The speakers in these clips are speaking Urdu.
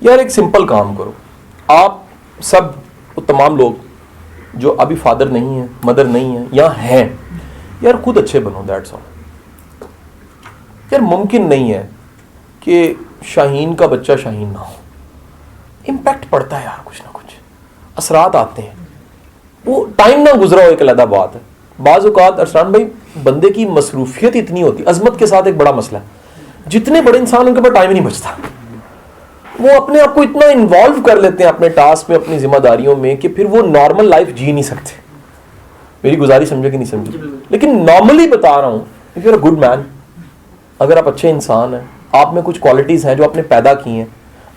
یار ایک سمپل کام کرو, آپ سب تمام لوگ جو ابھی فادر نہیں ہیں, مدر نہیں ہیں, یا ہیں, یار خود اچھے بنو, دیٹس آل. یار ممکن نہیں ہے کہ شاہین کا بچہ شاہین نہ ہو. امپیکٹ پڑتا ہے یار, کچھ نہ کچھ اثرات آتے ہیں. وہ ٹائم نہ گزرا ہو ایک علیحدہ بات ہے. بعض اوقات ارسلان بھائی بندے کی مصروفیت اتنی ہوتی, عظمت کے ساتھ ایک بڑا مسئلہ ہے, جتنے بڑے انسان ان کے پاس ٹائم ہی نہیں بچتا. وہ اپنے آپ کو اتنا انوالو کر لیتے ہیں اپنے ٹاسک میں, اپنی ذمہ داریوں میں, کہ پھر وہ نارمل لائف جی نہیں سکتے. میری گزارش سمجھے کہ نہیں سمجھے؟ لیکن نارملی بتا رہا ہوں, if you are a good man, اگر آپ اچھے انسان ہیں, آپ میں کچھ کوالٹیز ہیں جو آپ نے پیدا کی ہیں,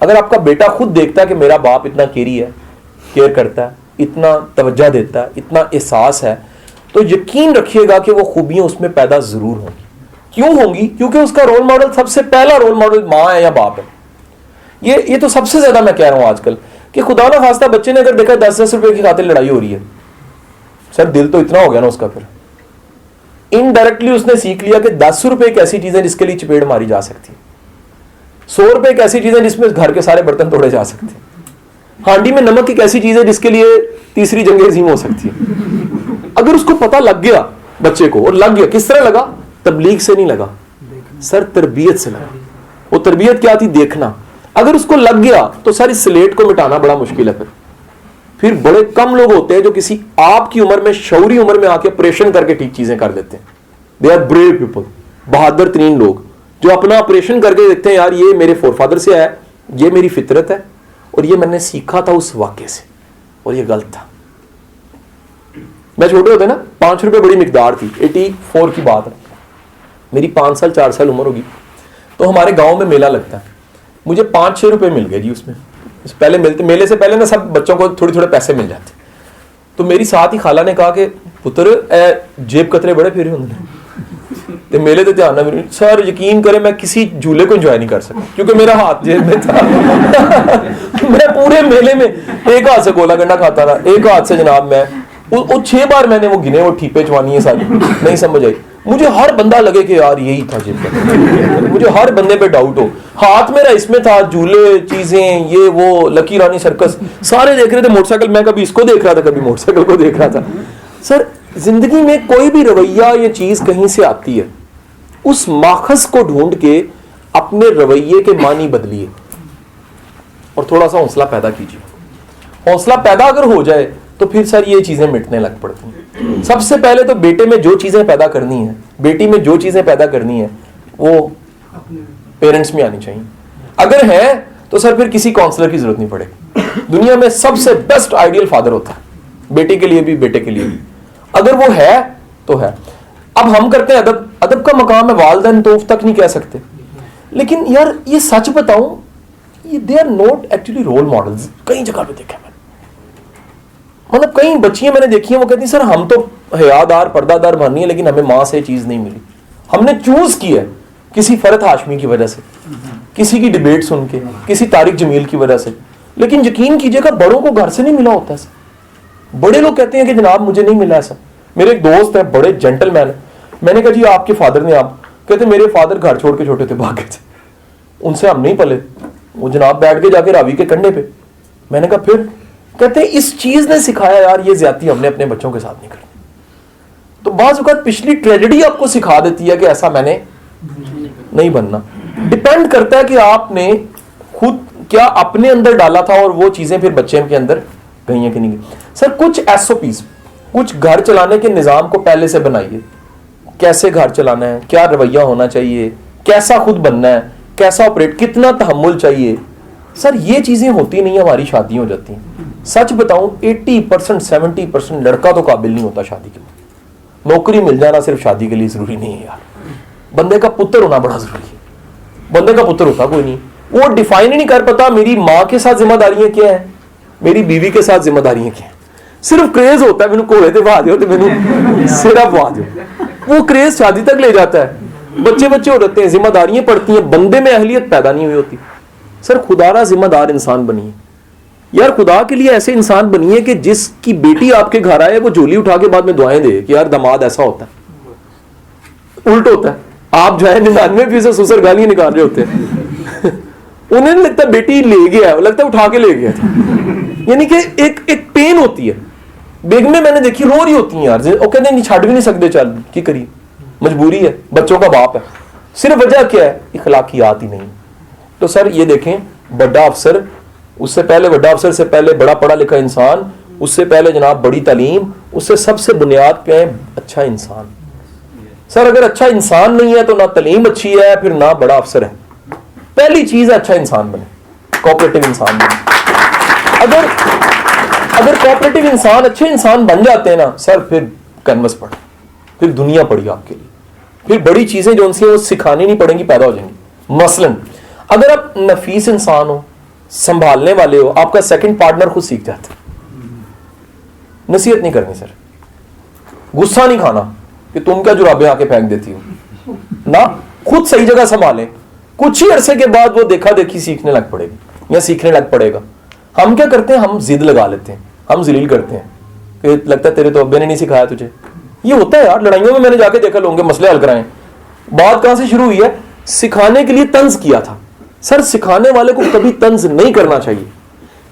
اگر آپ کا بیٹا خود دیکھتا ہے کہ میرا باپ اتنا کیری ہے, کیئر کرتا ہے, اتنا توجہ دیتا ہے, اتنا احساس ہے, تو یقین رکھیے گا کہ وہ خوبیاں اس میں پیدا ضرور ہوں گی. کیوں ہوں گی؟ کیونکہ اس کا رول ماڈل, سب سے پہلا رول ماڈل ماں ہے یا باپ ہے. یہ تو سب سے زیادہ میں کہہ رہا ہوں آج کل, کہ خدا نہ خواستہ بچے نے اگر دیکھا 10 روپے کی خاطر لڑائی ہو رہی ہے, سر دل تو اتنا ہو گیا نا اس کا, پھر انڈائریکٹلی اس نے سیکھ لیا کہ 10 روپے ایک ایسی چیز ہے جس کے لیے چپیڑ ماری جا سکتی ہے, 100 روپے ایک ایسی چیز ہے جس میں گھر کے سارے برتن توڑے جا سکتے ہیں, ہانڈی میں نمک ایک ایسی چیز ہے جس کے لیے تیسری جنگ عظیم ہو سکتی ہے. اگر اس کو پتہ لگ گیا بچے کو, اور لگ گیا, کس طرح لگا؟ تبلیغ سے نہیں لگا سر, تربیت سے لگا. وہ تربیت کیا تھی؟ دیکھنا. اگر اس کو لگ گیا تو ساری سلیٹ کو مٹانا بڑا مشکل ہے. پھر بڑے کم لوگ ہوتے ہیں جو کسی آپ کی عمر میں, شعوری عمر میں آ کے آپریشن کر کے ٹھیک چیزیں کر دیتے ہیں. دے آر بریو پیپل, بہادر ترین لوگ جو اپنا آپریشن کر کے دیکھتے ہیں, یار یہ میرے فور فادر سے ہے, یہ میری فطرت ہے, اور یہ میں نے سیکھا تھا اس واقعے سے, اور یہ غلط تھا. میں چھوٹے ہوتے نا, 5 روپے بڑی مقدار تھی, 84 کی بات ہے, میری 5 سال 4 سال عمر ہوگی, تو ہمارے گاؤں میں میلہ لگتا ہے, مجھے 5-6 روپے مل گئے جی. اس میں پہلے ملتے, میلے سے پہلے نا سب بچوں کو تھوڑے تھوڑے پیسے مل جاتے. تو میری ساتھ ہی خالہ نے کہا کہ پتر اے جیب کترے بڑے پھیرے ہوندے, میلے تو دھیان نہ. سر یقین کرے میں کسی جھولے کو انجوائے نہیں کر سکا, کیونکہ میرا ہاتھ جیب میں تھا. میں پورے میلے میں ایک ہاتھ سے گولا گنڈا کھاتا تھا, ایک ہاتھ سے جناب میں 6 بار میں نے وہ گنے, وہ ٹھیپے چوانی ہے ساری, نہیں سمجھ آئی. مجھے ہر بندہ لگے کہ یار یہی تھا جیب کا, مجھے ہر بندے پہ ڈاؤٹ ہو. ہاتھ میرا اس میں تھا, جھولے, چیزیں, یہ وہ, لکی رانی سرکس, سارے دیکھ رہے تھے. موٹر سائیکل میں کبھی اس کو دیکھ رہا تھا, کبھی موٹر سائیکل کو دیکھ رہا تھا. سر زندگی میں کوئی بھی رویہ یا چیز کہیں سے آتی ہے, اس ماخذ کو ڈھونڈ کے اپنے رویے کے معنی بدلیے, اور تھوڑا سا حوصلہ پیدا کیجیے. حوصلہ پیدا اگر ہو جائے تو پھر سر یہ چیزیں مٹنے لگ پڑتی ہیں. سب سے پہلے تو بیٹے میں جو چیزیں پیدا کرنی ہیں, بیٹی میں جو چیزیں پیدا کرنی ہیں, وہ پیرنٹس میں آنی چاہیے. اگر ہے تو سر پھر کسی کاؤنسلر کی ضرورت نہیں پڑے. دنیا میں سب سے بیسٹ آئیڈیل فادر ہوتا ہے, بیٹی کے لیے بھی بیٹے کے لیے بھی. اگر وہ ہے تو ہے. اب ہم کرتے ہیں ادب, ادب کا مقام ہے والدین توف تک نہیں کہہ سکتے. لیکن یار یہ سچ بتاؤں, they are not actually role models. کئی جگہ پہ دیکھا میں, مطلب کئی بچیاں میں نے دیکھی ہیں, وہ کہتی ہیں سر ہم تو حیادار پردہ دار بننی ہے, لیکن ہمیں ماں سے چیز نہیں ملی. ہم نے چوز کیا ہے کسی فرحت ہاشمی کی وجہ سے, کسی کی ڈیبیٹ سن کے, کسی طارق جمیل کی وجہ سے. لیکن یقین کیجئے گا بڑوں کو گھر سے نہیں ملا ہوتا. بڑے لوگ کہتے ہیں کہ جناب مجھے نہیں ملا ایسا. میرے ایک دوست ہیں, بڑے جینٹل مین, میں نے کہا جی آپ کے فادر نے, آپ کہتے میرے فادر گھر چھوڑ کے چھوٹے تھے, بھاگ گئے تھے, ان سے ہم نہیں پلے. وہ جناب بیٹھ کے جا کے راوی کے کنڈے پہ. میں نے کہا پھر؟ کہتے ہیں اس چیز نے سکھایا یار یہ زیادتی ہم نے اپنے بچوں کے ساتھ نہیں کرنی. تو بعض اوقات پچھلی ٹریجڈی آپ کو سکھا دیتی ہے کہ ایسا میں نے نہیں بننا. ڈپینڈ کرتا ہے کہ آپ نے خود کیا اپنے اندر ڈالا تھا, اور وہ چیزیں پھر بچے کے اندر گئی ہیں کہ نہیں گئی. سر کچھ ایس او پیز, کچھ گھر چلانے کے نظام کو پہلے سے بنائیے. کیسے گھر چلانا ہے, کیا رویہ ہونا چاہیے, کیسا خود بننا ہے, کیسا آپریٹ, کتنا تحمل چاہیے. سر یہ چیزیں ہوتی نہیں, ہماری شادی ہو جاتی ہیں. سچ بتاؤں 80% 70% لڑکا تو قابل نہیں ہوتا شادی کے لیے. نوکری مل جانا صرف شادی کے لیے ضروری نہیں ہے یار, بندے کا پتر ہونا بڑا ضروری ہے. بندے کا پتر ہوتا کوئی نہیں, وہ ڈیفائن ہی نہیں کر پاتا میری ماں کے ساتھ ذمہ داریاں کیا ہیں, میری بیوی کے ساتھ ذمہ داریاں کیا ہیں. صرف کریز ہوتا ہے مینوں کوڑے تے بہا دیو تے مینوں سیرا پوا دیو, وہ کریز شادی تک لے جاتا ہے. بچے ہو جاتے ہیں, ذمہ داریاں پڑتی ہیں, بندے میں اہلیت پیدا نہیں ہوئی ہوتی. سر خدا را ذمہ دار انسان بنیے یار, خدا کے لیے ایسے انسان بنیے کہ جس کی بیٹی آپ کے گھر آئے وہ جھولی اٹھا کے بعد میں دعائیں دے کہ یار داماد ایسا ہوتا ہے. الٹ ہوتا ہے, آپ جو ہے 99% سسر گالیاں نکال رہے ہوتے ہیں. انہیں نہیں لگتا بیٹی لے گیا, لگتا ہے اٹھا کے لے گیا تھا. یعنی کہ ایک پین ہوتی ہے. بیگمیں میں نے دیکھی رو رہی ہوتی ہیں یار, وہ کہتے ہیں نہیں چھاڑ بھی نہیں سکتے, چل کی کریے, مجبوری ہے, بچوں کا باپ ہے. صرف وجہ کیا ہے؟ اخلاقیات ہی نہیں. تو سر یہ دیکھیں, بڑا افسر, اس سے پہلے بڑا افسر سے پہلے بڑا پڑھا لکھا انسان, اس سے پہلے جناب بڑی تعلیم, اس سے سب سے بنیاد پہ ہے اچھا انسان. سر اگر اچھا انسان نہیں ہے تو نہ تعلیم اچھی ہے, پھر نہ بڑا افسر ہے. پہلی چیز ہے اچھا انسان بنے, کوآپریٹو انسان بنے. اگر کوآپریٹو انسان اچھے انسان بن جاتے ہیں نا سر, پھر کینوس پڑھ, پھر دنیا پڑی آپ کے لیے. پھر بڑی چیزیں جو ان سے وہ سکھانی نہیں پڑیں گی, پیدا ہو جائیں گی. مثلاً اگر آپ نفیس انسان ہو, سنبھالنے والے ہو, آپ کا سیکنڈ پارٹنر خود سیکھ جاتا ہے. نصیحت نہیں کرنی سر, غصہ نہیں کھانا کہ تم کیا جرابیں آ کے پھینک دیتی ہو, نہ, خود صحیح جگہ سنبھالیں. کچھ ہی عرصے کے بعد وہ دیکھا دیکھی سیکھنے لگ پڑے گی یا سیکھنے لگ پڑے گا. ہم کیا کرتے ہیں, ہم ضد لگا لیتے ہیں, ہم ذلیل کرتے ہیں کہ لگتا ہے تیرے تو ابے نے نہیں سکھایا تجھے. یہ ہوتا ہے یار, لڑائیوں میں نے جا کے دیکھا لوگوں کے مسئلے حل کرائیں. بات کہاں سے شروع ہوئی ہے؟ سکھانے کے لیے طنز کیا تھا. سر سکھانے والے کو کبھی طنز نہیں کرنا چاہیے,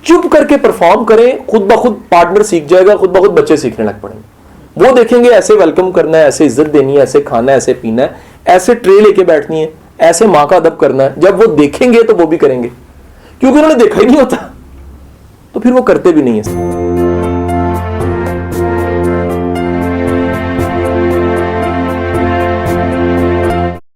چپ کر کے پرفارم کریں, خود بخود پارٹنر سیکھ جائے گا, خود بخود بچے سیکھنے لگ پڑیں گے. وہ دیکھیں گے ایسے ویلکم کرنا ہے, ایسے عزت دینی ہے, ایسے کھانا ہے, ایسے پینا ہے, ایسے ٹرے لے کے بیٹھنی ہے, ایسے ماں کا ادب کرنا ہے. جب وہ دیکھیں گے تو وہ بھی کریں گے, کیونکہ انہوں نے دیکھا ہی نہیں ہوتا, تو پھر وہ کرتے بھی نہیں ہیں.